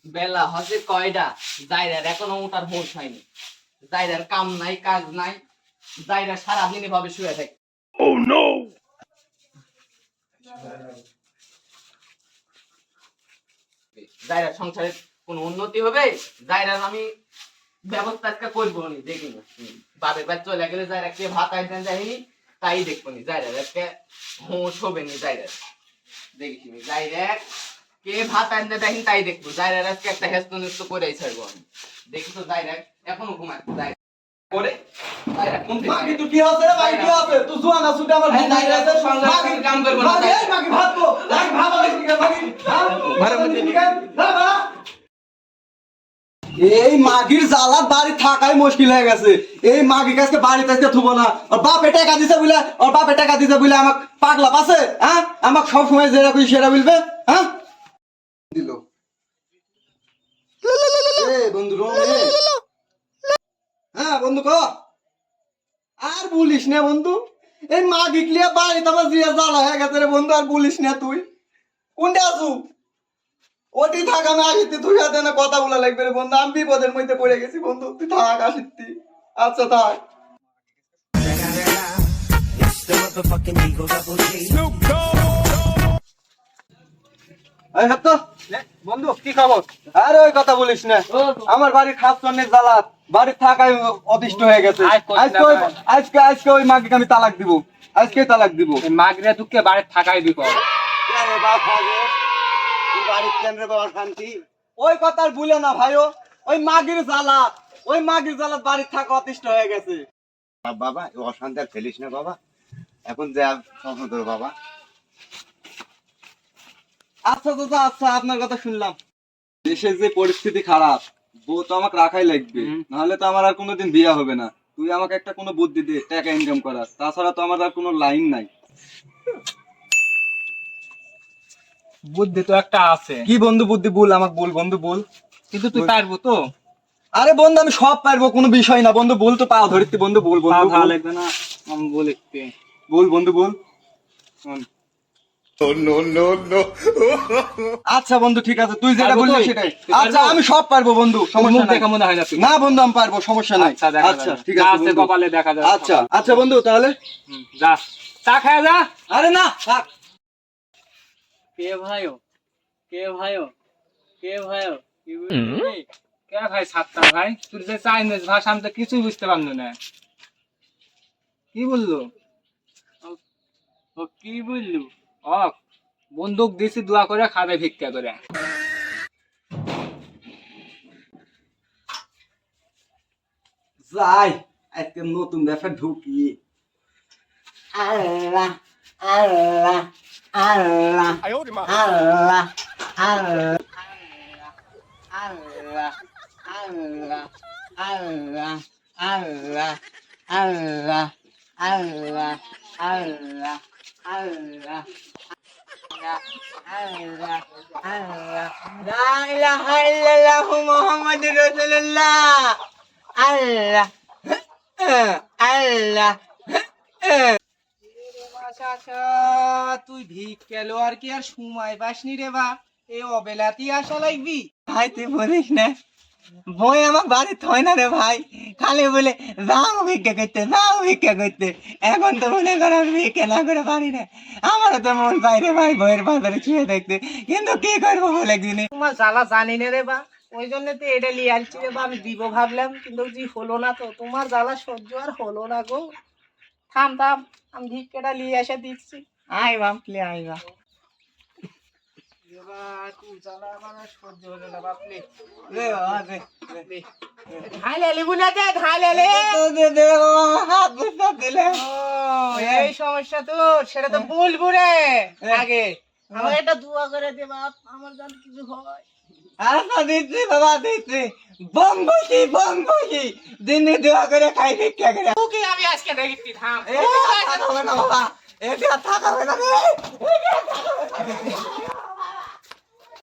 বেলা হচ্ছে কয়টা, জাইরার এখনো উঠার হোশ হয়নি। জাইরার কাম নাই, কাজ নাই, জাইরা সারাদিন এভাবে শুয়ে থাকে। জাইরার সংসারে কোনো উন্নতি হবে? জাইরার আমি ব্যবস্থা একটা করবো নি, দেখি না বাপের বাড়ি চলে গেলে জাইরা কে ভাত আইতেন যায়নি, তাই দেখবো নি। জাইরার একটা হোশ হবে নি, জাইরার দেখিস নি। জাইরা কে ভাত আনতে দেখেন তাই দেখবো। জাইরার আজকে একটা হেস্ত নেস্ত করে ছাড়বো আমি। দেখি তো জাইরা এখনো ঘুমাচ্ছে। জাইরা করে জাইরা কোন থেকে মাগি তুই কি আছে রে ভাই কি আছে তুই জুয়ান আছু আমার এই জাইরা তো সংসারে কাম করব না। মাগি এই মাগি ভাত তো লাগ ভাত হবে কি মাগি ঘরের মধ্যে না বা এই মাগির জ্বালাত বাড়ি থাকাই মুশকিল হয়ে গেছে। এই মাগি কাছে বাড়িতে আজকে থুবো না। ওর বাপে টাকা দিছে বলে, ওর বাপে টাকা দিছে বলে আমাক পাগলা পাছে, হ্যাঁ আমাক সব সময় যেটা কই সেটা বলবে, হ্যাঁ দিল এ বন্ধু রো হ্যাঁ বন্ধু ক আর বলিস না বন্ধু। এই মাগি ক্লিয়া বাড়িতে আমার জিয়া জ্বালা হয়ে গেছে রে বন্ধু। আর বলিস না তুই কোনটা আছু ওটি থাক আমি আসিতি তুই হাতে না কথা বলা লাগবে রে বন্ধু। আমি বিপদের মধ্যে পড়ে গেছি বন্ধু, তুই থাক আসিতি। আচ্ছা থাক। এই হাত তো বন্ধু কি খবর? আরে ওই কথা বলিস না। আমার বাড়ির খাস জন্যের জ্বালাত বাড়ির থাকায় অতিষ্ঠ হয়ে গেছে। আজকে আজকে ওই মাগিকে আমি তালাক দিব, আজকে তালাক দিব। মাগরে দুঃখে বাড়িতে থাকাই দিব। ওই কথা আর ভুলে না ভাইও। ওই মাগির জ্বালাত, ওই মাগির জ্বালাত বাড়ির থাকা অতিষ্ঠ হয়ে গেছে। বাবা অশান্তি আর ফেলিস না বাবা, এখন যা স্বপ্ন তোর বাবা। আচ্ছা চাচা আচ্ছা আপনার কথা শুনলাম। দেশের যে পরিস্থিতি খারাপ, বউ তো আমাকে রাখাই লাগবে, নাহলে তো আমার আর কোনোদিন বিয়ে হবে না। তুই আমাকে একটা কোনো বুদ্ধি দে টাকা ইনকাম করার, তাছাড়া তো আমার আর কোনো লাইন নাই। বুদ্ধি তো একটা আছে, কি বন্ধু বুদ্ধি বল আমাকে, বল বন্ধু বল। কিন্তু তুই পারবো তো? আরে বন্ধু আমি সব পারবো, কোনো বিষয় না বন্ধু। বল তো পাও ধরতে বন্ধু, বল বন্ধু ভালো বল। লাগবে না আমি বলে একটু বল বন্ধু বল। শোন। আচ্ছা বন্ধু ঠিক আছে, তুই যেটা পারবো বললি তুই? সেটাই। তুই আচ্ছা পারবো? আমি সব পারবো বন্ধু, মুখ সমস্যা নাই। দেখে মনে হয় না তুই। না বন্ধু আমি পারবো, সমস্যা নাই। আচ্ছা দেখা আচ্ছা যাবে। ঠিক যা আছে আছে বন্ধু। কপালে দেখা যাবে। আচ্ছা আচ্ছা বন্ধু তাহলে যা চা খায় যা। আরে না থাক। কে ভাইও, কে ভাইও, কে ভাইও, কি বললি? কে ভাই সাতটা ভাই? তুই যে চাইনিজ ভাষা আমি তো কিছুই বুঝতে পারলো না। কি বললো? ও কি বললু? ও বন্দুক দিছি দোয়া করে খাবে ভিক্ষা করে। যাই আজকে নতুন ব্যবসা ঢুকি। আল্লাহ আল্লাহ আল্লাহ আল্লাহ আল্লাহ আল্লাহ আল্লাহ আল্লাহ আল্লাহ আল্লাহ আল্লাহ আল্লাহ আল্লাহ আল্লাহ আল্লাহ লা ইলাহা ইল্লাল্লাহু মুহাম্মাদুর রাসূলুল্লাহ। আল্লাহ আল্লাহ তুই ভিক্ষা লো আর কি আর সময় পাসনি রে বা? এই অবেলাতেই আসা লাগবি? ভাই তুই বলিস না, বই আমার বাড়িতে হয় না রে ভাই। খালি বলে যাও ভিক্ষা করতে, যাও ভিক্ষা করতে। এখন তো মনে করো আমি ভিক্ষা না করে পারি না। আমারও তো মন পাই রে ভাই বইয়ের বাজারে ছুঁয়ে দেখতে, কিন্তু কি করবো বলে একদিনে। তোমার জ্বালা জানি না রে বা, ওই জন্য তো এটা লিয়ে আসছি রে বা। আমি দিব ভাবলাম কিন্তু জি হলো না তো। তোমার জ্বালা সহ্য আর হলো না গো। থাম থাম, আমি ভিক্ষাটা নিয়ে এসে দিচ্ছি। আয় বাপলে আয় বা। তুই জ্বালা আমার আর সহ্য হলো না বাপলে। রে বাবা রে ধাই লেলি বুনা দে, ধাই লেলে। দে দে বাবা হাত বুঝতে দিলে। এই সমস্যা তো, সেটা তো বলবো রে আগে। আমার একটা দোয়া করে দে বাপ, আমার যেন কিছু হয়। আচ্ছা দিচ্ছি বাবা দিচ্ছি। বম বসি দিনে দেওয়া করে খাই ভিক্ষা করে। তোকে আমি আজকে দেখি থাম। এটা থাকা হবে না বাবা, এটা থাকা হবে না রে।